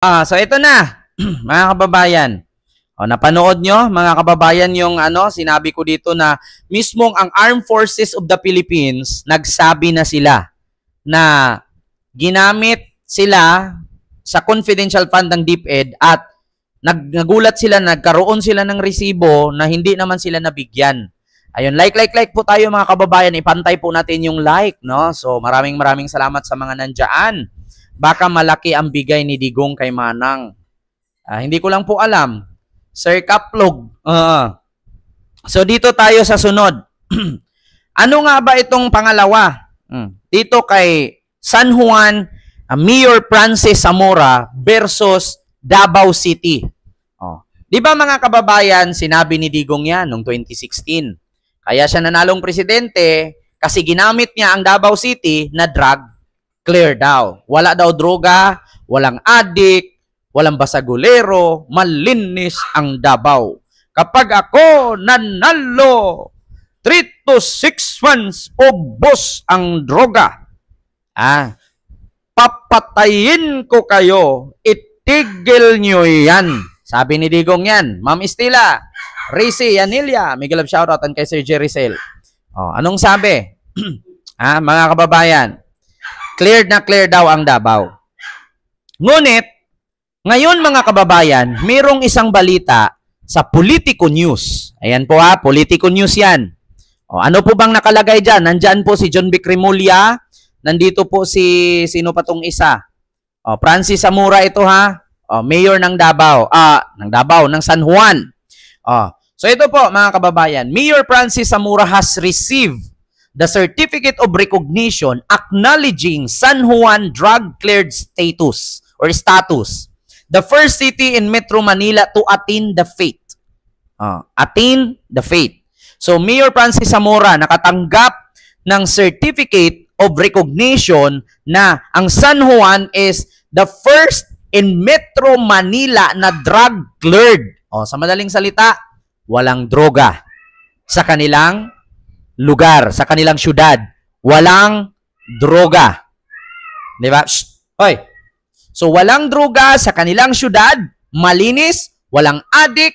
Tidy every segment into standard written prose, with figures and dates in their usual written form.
So ito na, mga kababayan. Napanood nyo, mga kababayan, yung sinabi ko dito na mismong ang Armed Forces of the Philippines, nagsabi na sila na ginamit sila sa confidential fund ng DepEd at nagulat sila, nagkaroon sila ng resibo na hindi naman sila nabigyan. Ayun, like po tayo mga kababayan, ipantay po natin yung like, no? So maraming salamat sa mga nandyan. Baka malaki ang bigay ni Digong kay Manang. Hindi ko lang po alam. Sir Kaplog. So dito tayo sa sunod. Ano nga ba itong pangalawa? Dito kay San Juan, Mayor Francis Zamora versus Davao City. Di ba mga kababayan, sinabi ni Digong yan noong 2016. Kaya siya nanalong presidente kasi ginamit niya ang Davao City na drug clear daw. Wala daw droga, walang adik, walang basagulero, malinis ang Davao. Kapag ako nanalo, 3 to 6 months, ubos ang droga. Papatayin ko kayo, itigil nyo yan. Sabi ni Digong yan. Ma'am Estela, Rizy, Yanilya, Miguel of shoutout and kay Sir Jerry Sale. Anong sabi? Mga kababayan, clear na clear daw ang Davao. Ngunit, ngayon mga kababayan, mayroong isang balita sa Politico News. Ayan po Politico News yan. Ano po bang nakalagay dyan? Nandyan po si John Vic Remulla. Nandito po sino pa tong isa? Francis Zamora ito Mayor ng Davao. Ng San Juan. So ito po mga kababayan, Mayor Francis Zamora has received the Certificate of Recognition acknowledging San Juan drug-cleared status or status. The first city in Metro Manila to attain the fate. Attain the fate. So Mayor Francis Zamora nakatanggap ng Certificate of Recognition na ang San Juan is the first in Metro Manila na drug-cleared. Sa madaling salita, walang droga sa kanilang lugar, sa kanilang syudad. Walang droga. Di ba? Hoy. So, walang droga sa kanilang syudad, malinis, walang adik,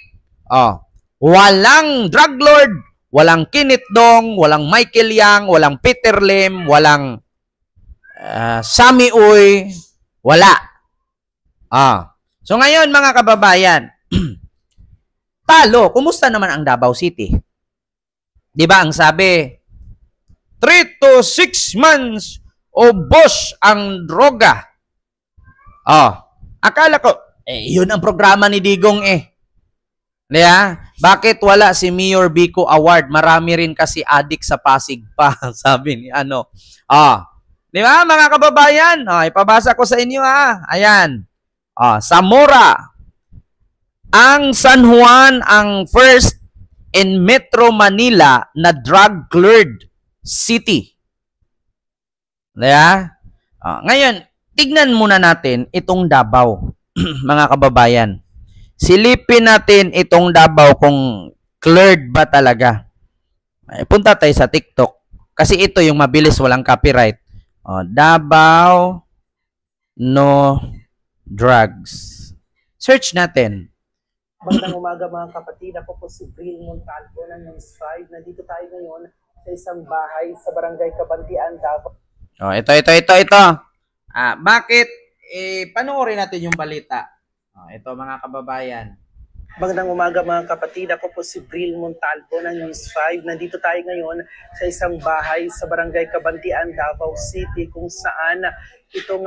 walang drug lord, walang Kenneth Dong, walang Michael Yang, walang Peter Lim, walang Sammy Uy, wala. So, ngayon mga kababayan, talo, kumusta naman ang Davao City? Di ba ang sabi, 3 to 6 months, ubos ang droga. Akala ko, yun ang programa ni Digong Diba? Bakit wala si Mayor Biko Award? Marami rin kasi adik sa Pasig pa, sabi ni Di ba mga kababayan? Ipabasa ko sa inyo Ayan. Zamora. Ang San Juan ang first in Metro Manila na drug-cleared city. Diba? Ngayon, tignan muna natin itong Davao, mga kababayan. Silipin natin itong Davao kung cleared ba talaga. Punta tayo sa TikTok. Kasi ito yung mabilis, walang copyright. Davao no drugs. Search natin. Magandang umaga mga kapatid. Ako po si Bril Montalvo ng News 5. Nandito tayo ngayon sa isang bahay sa Barangay Kabantian, Davao. Ito. Bakit? Panoorin natin yung balita. Ito mga kababayan. Magandang umaga mga kapatid. Ako po si Bril Montalvo ng News 5. Nandito tayo ngayon sa isang bahay sa Barangay Kabantian, Davao City kung saan itong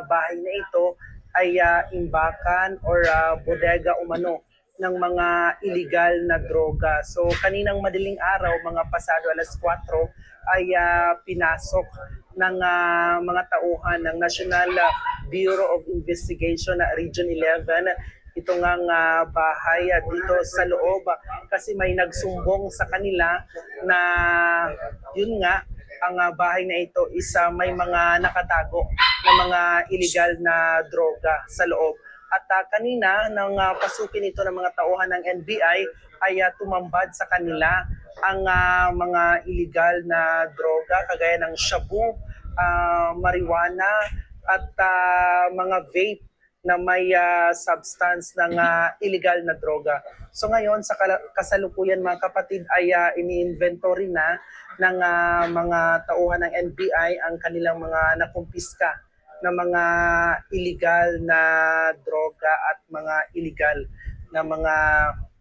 bahay na ito ay imbakan or bodega umano ng mga illegal na droga. So kaninang madaling araw, mga pasado alas 4, ay pinasok ng mga tauhan ng National Bureau of Investigation na Region 11 ito ngang bahay dito sa loob kasi may nagsumbong sa kanila na yun nga ang bahay na ito is may mga nakatago na mga illegal na droga sa loob. At kanina nang pasukin ito ng mga tauhan ng NBI ay tumambad sa kanila ang mga illegal na droga kagaya ng shabu, marijuana at mga vape na may substance ng illegal na droga. So ngayon, sa kasalukuyan mga kapatid, ay ini-inventory na ng mga tauhan ng NBI ang kanilang mga nakumpiska na mga illegal na droga at mga illegal na mga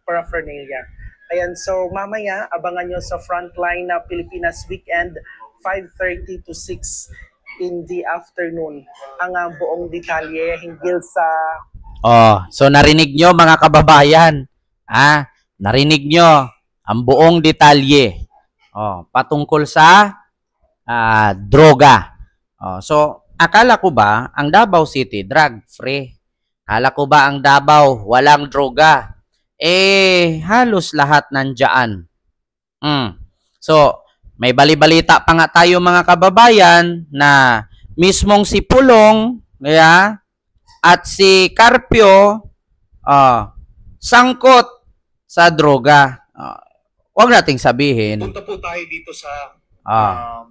paraphernalia. Ayan, so mamaya, abangan nyo sa Frontline na Pilipinas Weekend, 5:30 to 6 in the afternoon ang buong detalye hinggil sa So narinig nyo mga kababayan, narinig nyo ang buong detalye patungkol sa droga. So akala ko ba ang Davao City drug free? Akala ko ba ang Davao walang droga? Halos lahat nandiyan. So may bali-balita pa nga tayo mga kababayan na mismong si Pulong at si Carpio sangkot sa droga. Huwag nating sabihin. Punta po tayo dito sa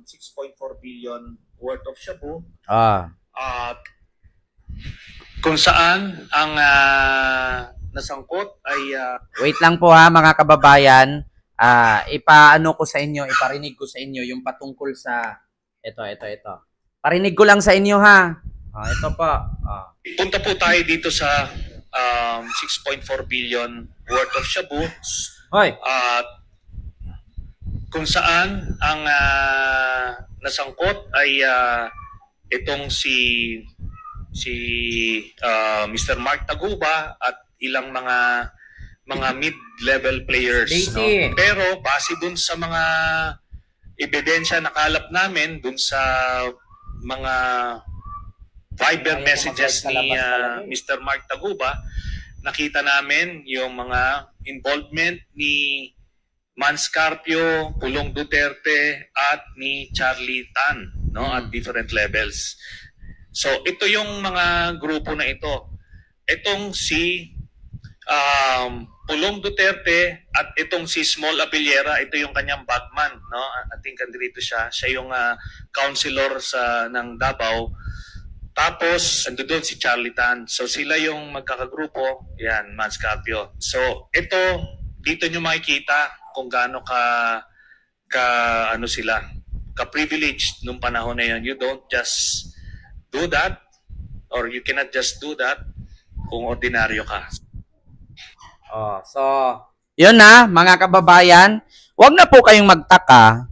6.4 billion worth of shabu. At kung saan ang nasangkot ay wait lang po mga kababayan. Ipaano ko sa inyo, iparinig ko sa inyo yung patungkol sa ito. Parinig ko lang sa inyo ito po. Punta po tayo dito sa 6.4 billion worth of shabu. Hoy. At kung saan ang nasangkot ay itong si Mr. Mark Taguba at ilang mga mid-level players. No? Pero base dun sa mga ebidensya na kalap namin dun sa mga Viber messages ni Mr. Mark Taguba, nakita namin yung mga involvement ni Mans Carpio, Pulong Duterte at ni Charlie Tan, no, at different levels. So ito yung mga grupo na ito. Itong si Pulong Duterte at itong si Small Abellera, ito yung kanyang bagman, no? I think andito siya. Siya yung councilor ng Davao. Tapos ando doon si Charlie Tan. So sila yung magkakagrupo, yan, Mans Carpio. So ito, dito nyo makikita kung gaano sila ka-privileged nung panahon na yun. You don't just do that, or you cannot just do that kung ordinaryo ka. So, yun mga kababayan, wag na po kayong magtaka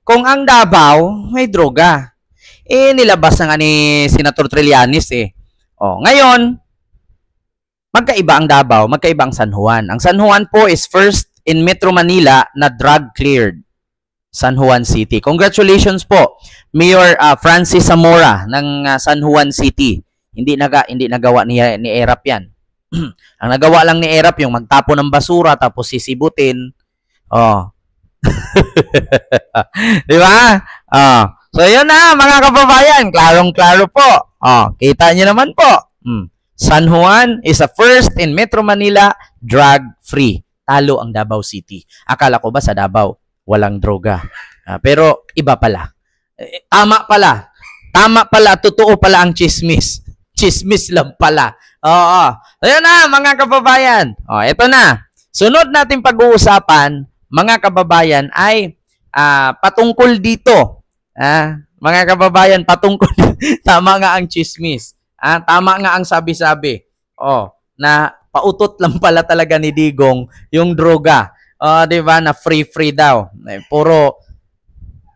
kung ang Davao may droga. Nilabas na nga ni Senator Trillanes ngayon, magkaiba ang Davao, magkaiba ang San Juan. Ang San Juan po is first in Metro Manila na drug cleared. San Juan City. Congratulations po, Mayor Francis Zamora ng San Juan City. Hindi nagawa ni ERAP yan. Ang nagawa lang ni ERAP yung magtapo ng basura tapos sisibutin. Di ba? So yun mga kababayan, klarong-klaro po. Kita niyo naman po. San Juan is a first in Metro Manila drug-free. Talo ang Davao City. Akala ko ba sa Davao walang droga? Pero iba pala. Tama pala, totoo pala ang chismis. Chismis lang pala. Ayun mga kababayan. Ito na. Sunod natin pag-uusapan, mga kababayan, ay patungkol dito. Mga kababayan, patungkol. Tama nga ang chismis. Tama nga ang sabi-sabi. Na pautot lang pala talaga ni Digong yung droga. Di ba? Na free daw. Puro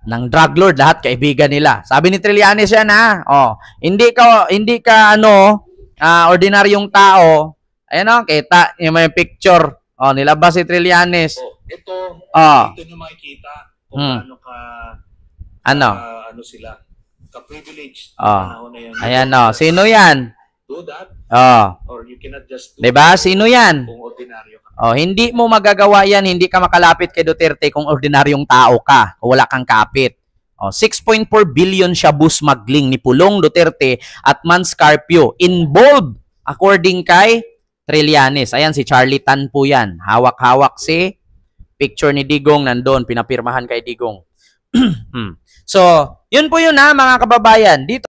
ng drug lord, lahat kaibigan nila. Sabi ni Trillanes yan hindi ka ordinaryong tao. Ayun kita yung may picture. Nilabas si Trillanes. Ito, dito nyo makikita kung ano sila. Ka-privileged. Na yun. Ayan sino yan? Do that. Or you cannot just do diba? Sino yan? Kung ordinaryo ka. Hindi mo magagawa yan, hindi ka makalapit kay Duterte kung ordinaryong tao ka, kung wala kang kapit. 6.4 billion shabu smuggling ni Pulong Duterte at Mans Carpio involved according kay Trillanes. Ayan si Charlie Tan po yan. Hawak-hawak si picture ni Digong nandoon, pinapirmahan kay Digong. So, yun po yun mga kababayan. Dito